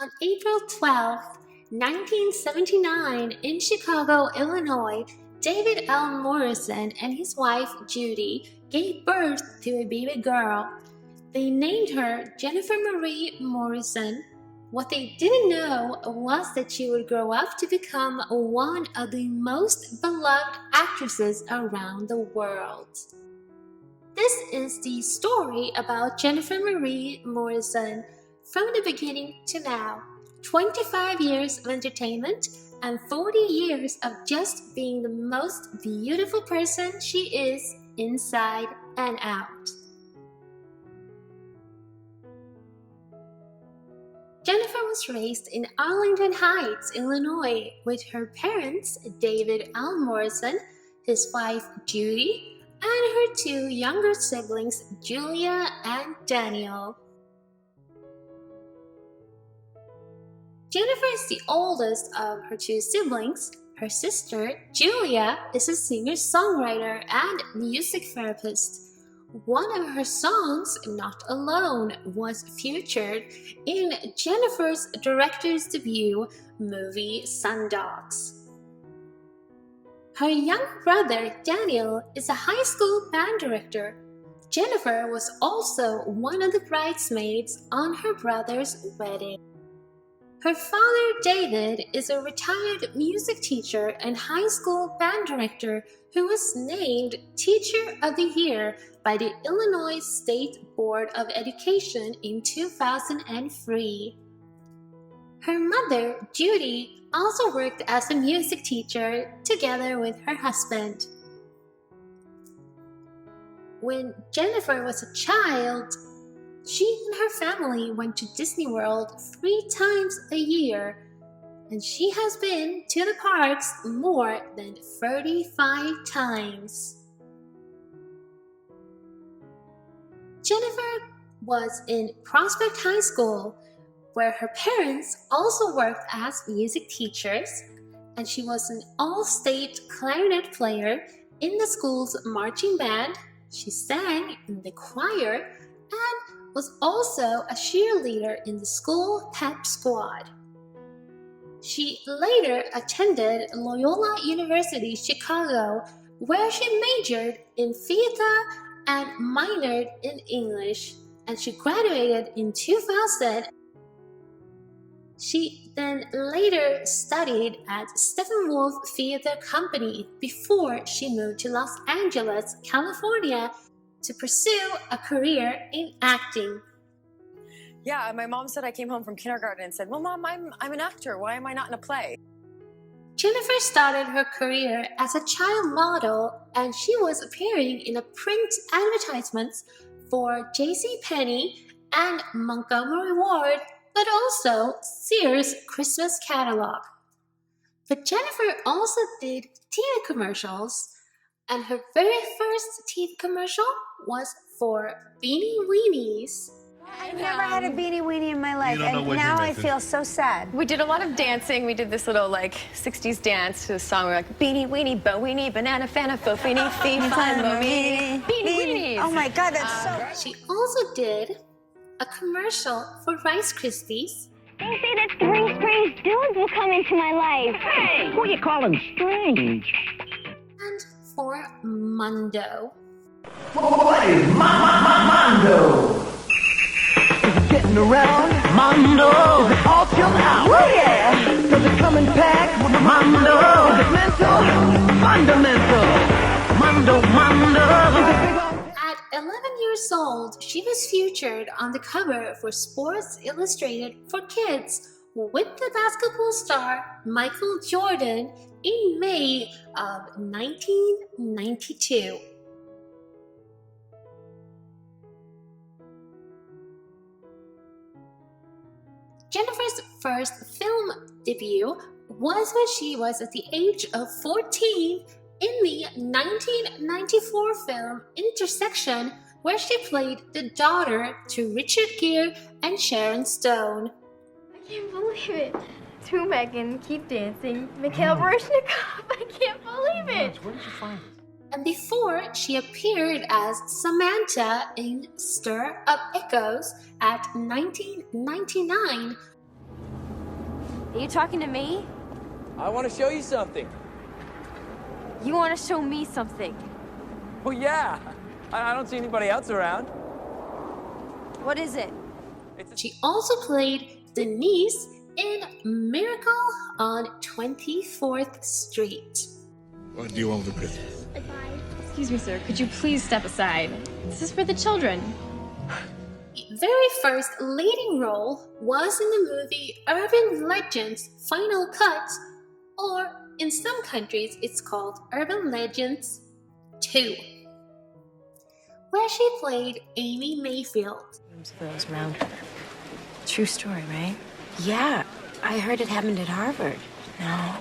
On April 12, 1979, in Chicago, Illinois, David L. Morrison and his wife Judy gave birth to a baby girl. They named her Jennifer Marie Morrison. What they didn't know was that she would grow up to become one of the most beloved actresses around the world. This is the story about Jennifer Marie Morrison from the beginning to now. 25 years of entertainment and 40 years of just being the most beautiful person she is inside and out. Jennifer was raised in Arlington Heights, Illinois, with her parents, David L. Morrison, his wife Judy, and her two younger siblings, Julia and Daniel. Jennifer is the oldest of her two siblings. Her sister, Julia, is a singer-songwriter and music therapist. One of her songs, Not Alone, was featured in Jennifer's director's debut movie Sundogs. Her younger brother, Daniel, is a high school band director. Jennifer was also one of the bridesmaids on her brother's wedding. Her father, David, is a retired music teacher and high school band director who was named Teacher of the Year by the Illinois State Board of Education in 2003. Her mother, Judy, also worked as a music teacher together with her husband. When Jennifer was a child, she and her family went to Disney World 3 times a year, and she has been to the parks more than 35 times. Jennifer was in Prospect High School, where her parents also worked as music teachers, and she was an all-state clarinet player in the school's marching band. She sang in the choir and was also a cheerleader in the school pep squad. She later attended Loyola University Chicago, where she majored in theater and minored in English, and she graduated in 2000. She then later studied at Steppenwolf Theater Company before she moved to Los Angeles, California, to pursue a career in acting. Yeah, my mom said I came home from kindergarten and said, "Well, Mom, I'm an actor. Why am I not in a play?" Jennifer started her career as a child model, and she was appearing in a print advertisements for JCPenney and Montgomery Ward, but also Sears Christmas catalog. But Jennifer also did TV commercials, and her very first TV commercial was for Beanie Weenies. I've never had a Beanie Weenie in my life, and now I feel so sad. We did a lot of dancing. We did this little, 60s dance to the song. We were like, Beanie Weenie, Bo Weenie, Banana Fana, Fo Feenie, Fee Fun, Mo Weenie, Beanie Weenies. Oh my God, that's so... She also did a commercial for Rice Krispies. They say that 3 strange dudes will come into my life. Hey, who you calling strange? And for Mundo. What is Mondo? Getting around, Mondo. Is it all till now? Oh yeah. Does it come in packs with Mondo? Is it mental? Fundamental. Mondo. At 11 years old, she was featured on the cover for Sports Illustrated for Kids with the basketball star Michael Jordan in May of 1992. Jennifer's first film debut was when she was at the age of 14 in the 1994 film Intersection, where she played the daughter to Richard Gere and Sharon Stone. I can't believe it. True Megan, keep dancing. Mikhail Baryshnikov, I can't believe it. Where did you find it? And before she appeared as Samantha in Stir Up Echoes at 1999. Are you talking to me? I want to show you something. You want to show me something? Well, yeah. I don't see anybody else around. What is it? She also played Denise in Miracle on 24th Street. What do you want with the Christmas? Excuse me, sir. Could you please step aside? This is for the children. The very first leading role was in the movie Urban Legends Final Cut, or in some countries it's called Urban Legends 2, where she played Amy Mayfield. For those around her. True story, right? Yeah, I heard it happened at Harvard. No.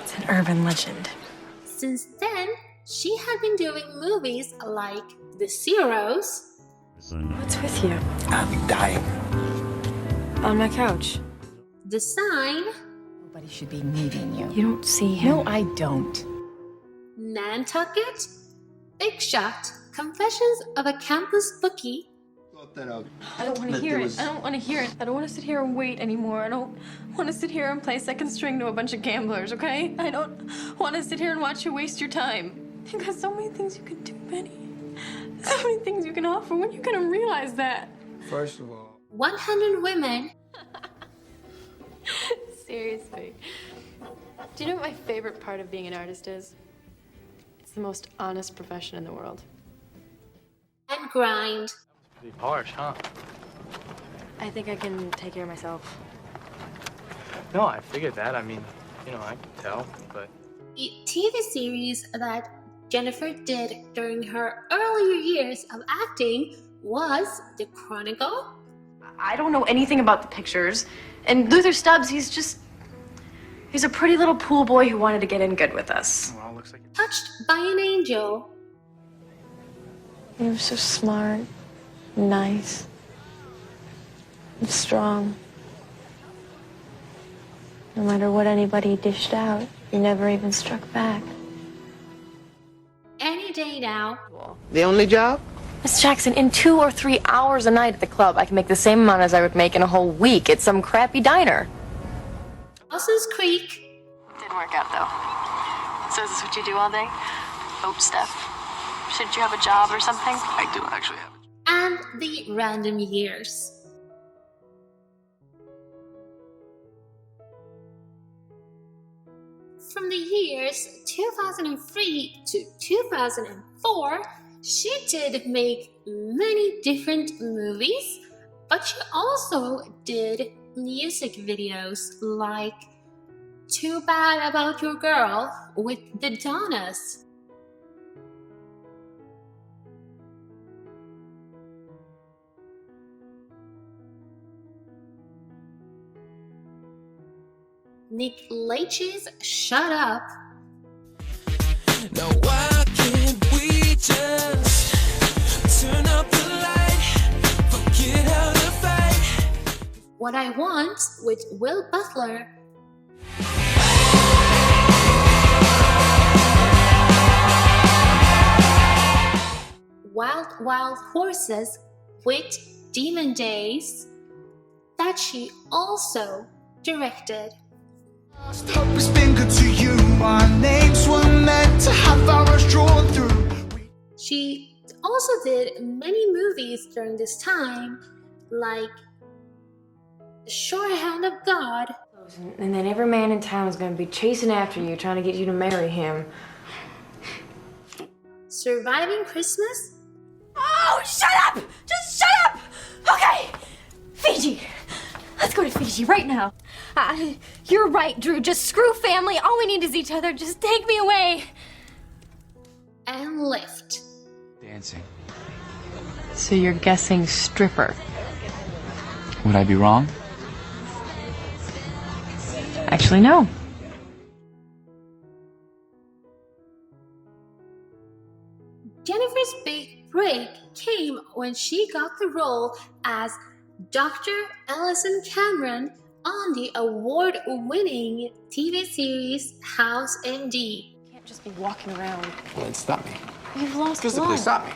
It's an urban legend. Since then, she had been doing movies like The Zeros. What's with you? I'm dying. On my couch. The Sign, Nobody should be needing you. You don't see him. No, I don't. Nantucket, Big Shot, Confessions of a Campus Bookie, I don't want to hear it. I don't want to hear it. I don't want to sit here and wait anymore. I don't want to sit here and play second string to a bunch of gamblers, okay? I don't want to sit here and watch you waste your time. You've got so many things you can do, Benny. So many things you can offer. When are you going to realize that? First of all, 100 Women, Seriously. Do you know what my favorite part of being an artist is? It's the most honest profession in the world. and Grind. Pretty harsh, huh? I think I can take care of myself. No, I figured that. I mean, you know, I can tell, but... The TV series that Jennifer did during her earlier years of acting was The Chronicle, I don't know anything about the pictures. And Luther Stubbs, he's a pretty little pool boy who wanted to get in good with us. Well, looks like it. Touched by an Angel, You're so smart, nice, and strong. No matter what anybody dished out, you never even struck back. Any Day Now, The only job? Miss Jackson, in 2 or 3 hours a night at the club, I can make the same amount as I would make in a whole week at some crappy diner. Dawson's Creek, Didn't work out, though. So is this what you do all day? Hope stuff. Shouldn't you have a job or something? I do actually have a and The Random Years. From the years 2003 to 2004, she did make many different movies, but she also did music videos like Too Bad About Your Girl with the Donnas. Nick Lache's Shut Up, Now why can't we just turn up the light, forget how to fight? What I Want with Will Butler, Wild Wild Horses with Demon Days, that she also directed. Hope has been good to you. Our names were meant to have ours drawn through. She also did many movies during this time, like The Sure Hand of God, And then every man in town is going to be chasing after you, trying to get you to marry him. Surviving Christmas, Oh, shut up! Just shut up! Okay, Fiji. Let's go to Fiji right now. You're right, Drew. Just screw family. All we need is each other. Just take me away. and Lift. Dancing. So you're guessing stripper. Would I be wrong? Actually, no. Jennifer's big break came when she got the role as Dr. Alison Cameron on the award-winning TV series House MD. You can't just be walking around. Well, then stop me. You've lost Physically blood. stop me.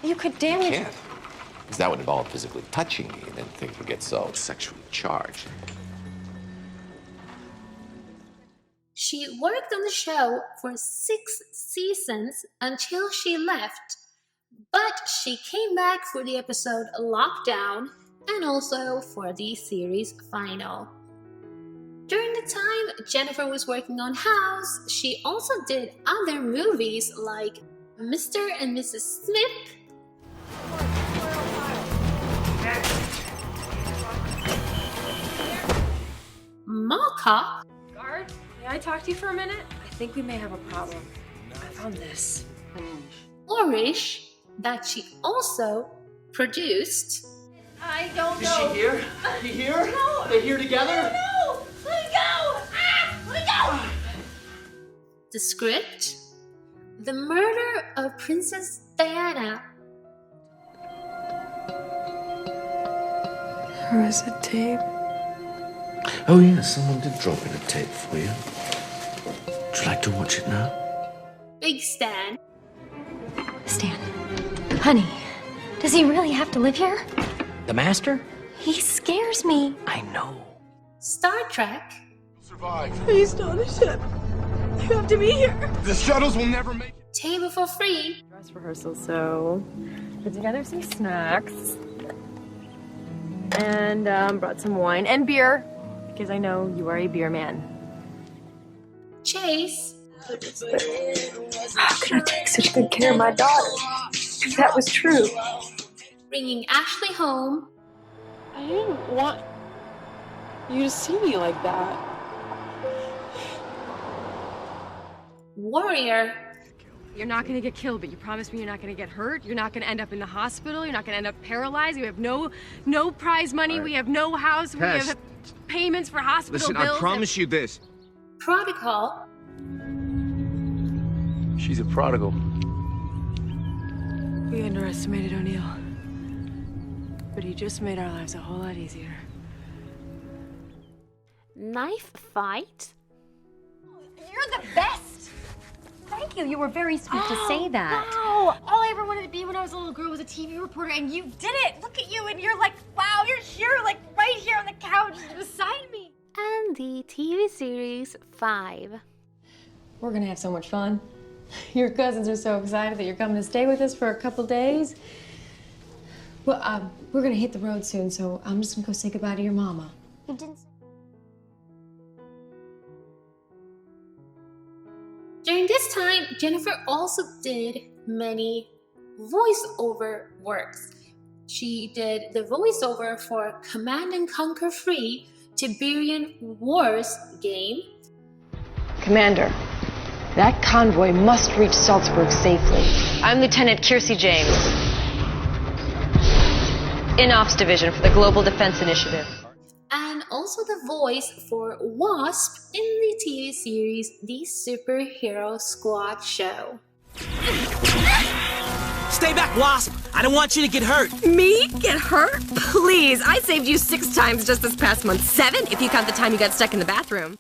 You could I damage. can't. Because that would involve physically touching me, and then things would get so sexually charged. She worked on the show for 6 seasons until she left, but she came back for the episode Lockdown and also for the series final. During the time Jennifer was working on House, she also did other movies like Mr. and Mrs. Smith, Mall Cop. Guard, may I talk to you for a minute? I think we may have a problem. I found this. Flourish, that she also produced. I don't know. Is she here? You here? No. They're here together? No! Let me go! Ah! Let me go! The script, The Murder of Princess Diana. There was a tape. Oh, yeah, someone did drop in a tape for you. Would you like to watch it now? Big Stan. Stan, honey, does he really have to live here? The master? He scares me. I know. Star Trek. Survive. Please don't the ship. You have to be here. The shuttles will never make it. Table for Free. Dress rehearsal, so put together some snacks. And brought some wine and beer, because I know you are a beer man. Chase. How could I take such good care of my daughter? If that was true. Bringing Ashley home. I didn't want you to see me like that. Warrior. You're not gonna get killed, but you promise me you're not gonna get hurt. You're not gonna end up in the hospital. You're not gonna end up paralyzed. You have no prize money. Right. We have no house. Tess. We have payments for hospital Listen, bills. I promise you this. Prodigal. She's a prodigal. We underestimated O'Neill, but he just made our lives a whole lot easier. Knife fight. You're the best! Thank you. You were very sweet to say that. Wow! All I ever wanted to be when I was a little girl was a TV reporter, and you did it! Look at you, and you're like, wow, you're here, like right here on the couch beside me. And the TV series 5. We're gonna have so much fun. Your cousins are so excited that you're coming to stay with us for a couple days. Well, we're gonna hit the road soon, so I'm just gonna go say goodbye to your mama. You didn't. During this time, Jennifer also did many voiceover works. She did the voiceover for Command and Conquer Free Tiberian Wars game. Commander, that convoy must reach Salzburg safely. I'm Lieutenant Kiersey James, in Ops Division for the Global Defense Initiative. And also the voice for Wasp in the TV series The Superhero Squad Show. Stay back, Wasp! I don't want you to get hurt! Me? Get hurt? Please, I saved you 6 times just this past month. 7 if you count the time you got stuck in the bathroom.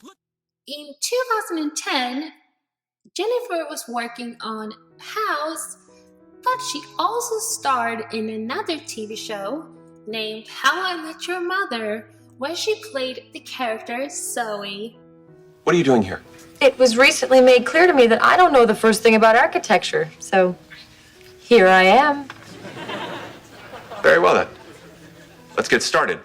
In 2010, Jennifer was working on House, but she also starred in another TV show named How I Met Your Mother, where she played the character Zoe. What are you doing here? It was recently made clear to me that I don't know the first thing about architecture, so here I am. Very well then. Let's get started.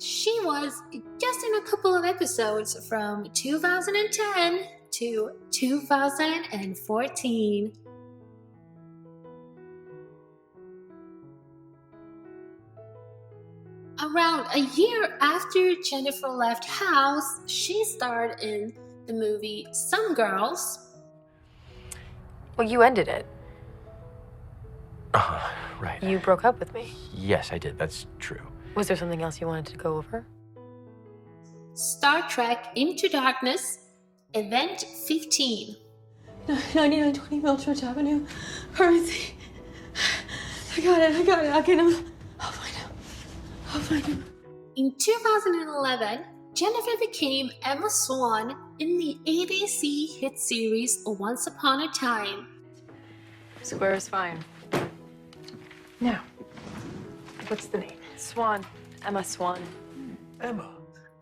She was just in a couple of episodes from 2010 to 2014. Around a year after Jennifer left House, she starred in the movie Some Girls. Well, you ended it. Right. You broke up with me. Yes, I did. That's true. Was there something else you wanted to go over? Star Trek Into Darkness, Event 15. 9920 Milchurch Avenue. Hurry. I got it. I'll get him. I'll find him. In 2011, Jennifer became Emma Swan in the ABC hit series Once Upon a Time. Square is fine. Now, What's the name? Swan. Emma Swan. Emma.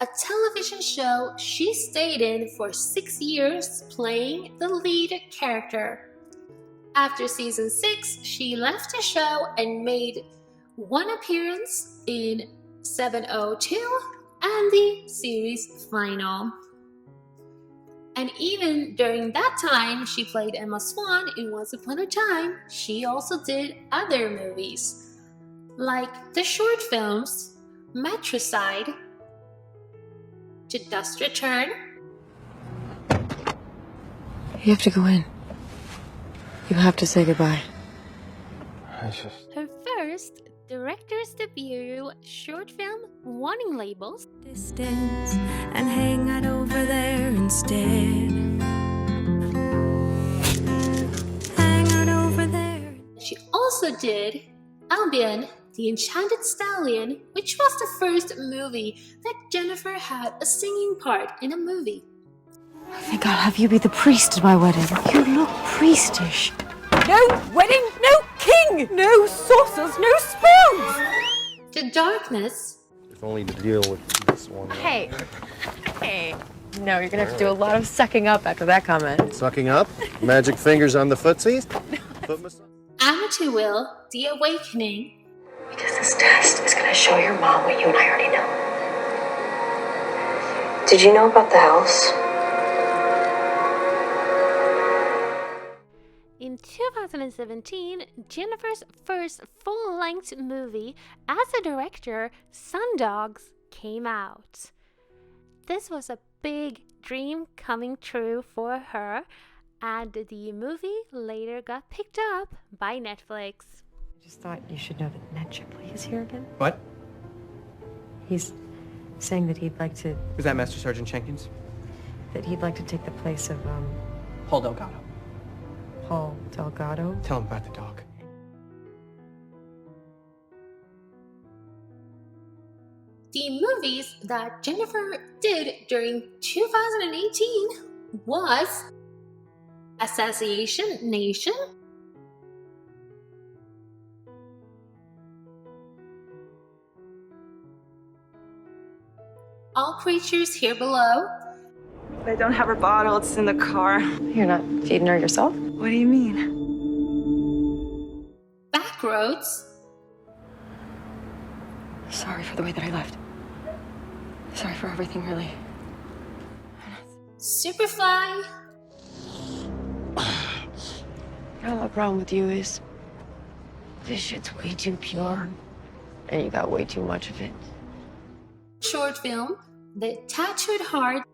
A television show she stayed in for 6 years playing the lead character. After season 6, she left the show and made one appearance in 702 and the series final. And even during that time, she played Emma Swan in Once Upon a Time. She also did other movies, like the short films Matricide, To Dust Return. You have to go in. You have to say goodbye. Her first director's debut short film, Warning Labels. Distance and hang out over there instead. Hang out over there. She also did Albion, the Enchanted Stallion, which was the first movie that Jennifer had a singing part in a movie. Thank God, have you be the priest at my wedding. You look priestish. No wedding, no king, no saucers, no spoons. The Darkness. If only to deal with this one. Hey. No, you're gonna have to do a lot of sucking up after that comment. Sucking up? Magic fingers on the footsies? Foot massage? Amityville, The Awakening. Because this test is gonna show your mom what you and I already know. Did you know about the house? In 2017, Jennifer's first full-length movie as a director, Sundogs, came out. This was a big dream coming true for her, and the movie later got picked up by Netflix. I just thought you should know that Ned Chipley is here again. What? He's saying that he'd like to... Is that Master Sergeant Jenkins? That he'd like to take the place of, Paul Delgado. Paul Delgado? Tell him about the dog. The movies that Jennifer did during 2018 was Assassination Nation, All Creatures Here Below. I don't have her bottle, it's in the car. You're not feeding her yourself? What do you mean? Backroads. Sorry for the way that I left. Sorry for everything, really. Superfly. The problem with you is this shit's way too pure, and you got way too much of it. Short film, The Tattooed Heart,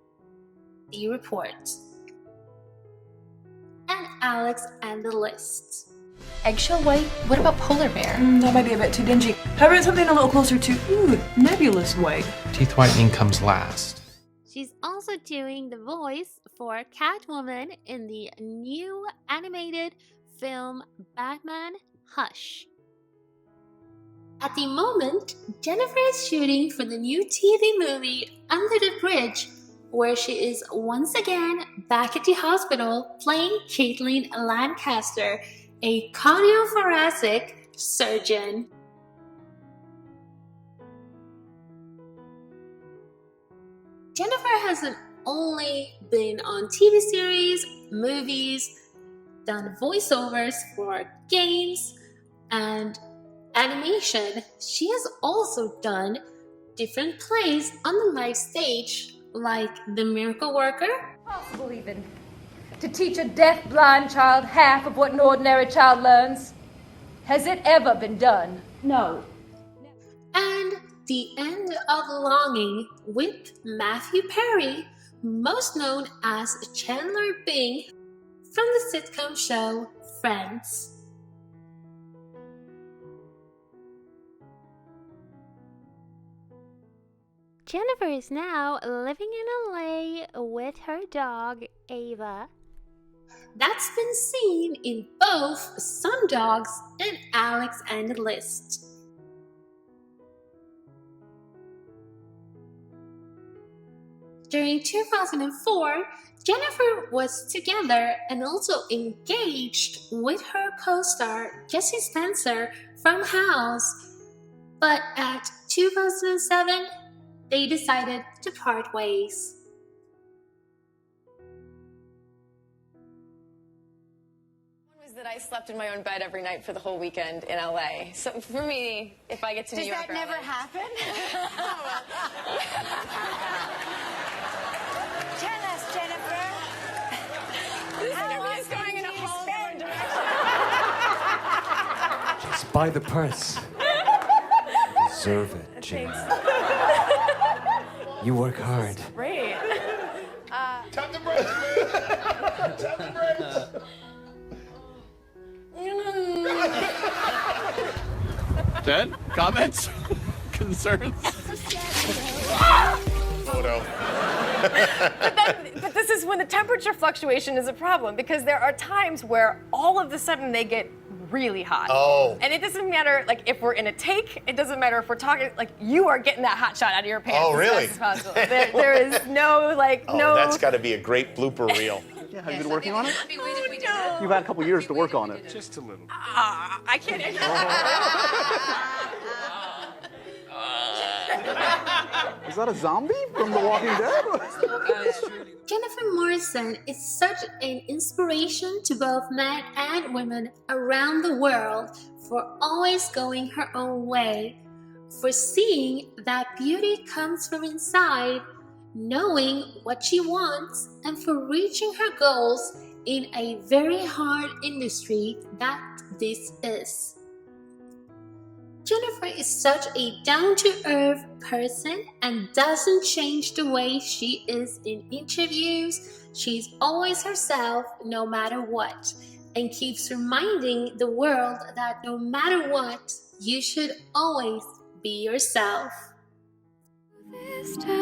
The Report. And Alex and the List. Eggshell white? What about polar bear? That might be a bit too dingy. How about something a little closer to, nebulous white? Teeth whitening comes last. She's also doing the voice for Catwoman in the new animated film Batman Hush. At the moment, Jennifer is shooting for the new TV movie Under the Bridge, where she is once again back at the hospital playing Caitlin Lancaster, a cardiothoracic surgeon. Jennifer hasn't only been on TV series, movies, done voiceovers for games, and animation. She has also done different plays on the live stage, like The Miracle Worker. Possible even to teach a deaf-blind child half of what an ordinary child learns. Has it ever been done? No. And The End of Longing with Matthew Perry, most known as Chandler Bing from the sitcom show Friends. Jennifer is now living in LA with her dog, Ava. That's been seen in both Sundogs and Alex and the List. During 2004, Jennifer was together and also engaged with her co-star Jesse Spencer from House. But at 2007, they decided to part ways. That I slept in my own bed every night for the whole weekend in LA. So for me, if I get to New York, does that never happen? Tell us, Jennifer. This interview is going in a whole different direction. Just buy the purse. Deserve it, Jane. You work hard. Great. Tap the brakes, man. Tap the brakes. Jen, comments? Concerns? Photo. But this is when the temperature fluctuation is a problem, because there are times where all of a sudden they get really hot. Oh. And it doesn't matter, like, if we're in a take, it doesn't matter if we're talking, like, you are getting that hot shot out of your pants Oh, really? as fast as possible. There is no, like, no... that's got to be a great blooper reel. Yeah, have you been working on it? Oh, no. You've had a couple years to work on it. Just a little. I can't... Is that a zombie from The Walking Dead? Jennifer Morrison is such an inspiration to both men and women around the world for always going her own way, for seeing that beauty comes from inside, knowing what she wants, and for reaching her goals in a very hard industry that this is. Jennifer is such a down-to-earth person and doesn't change the way she is in interviews. She's always herself no matter what, and keeps reminding the world that no matter what, you should always be yourself. This time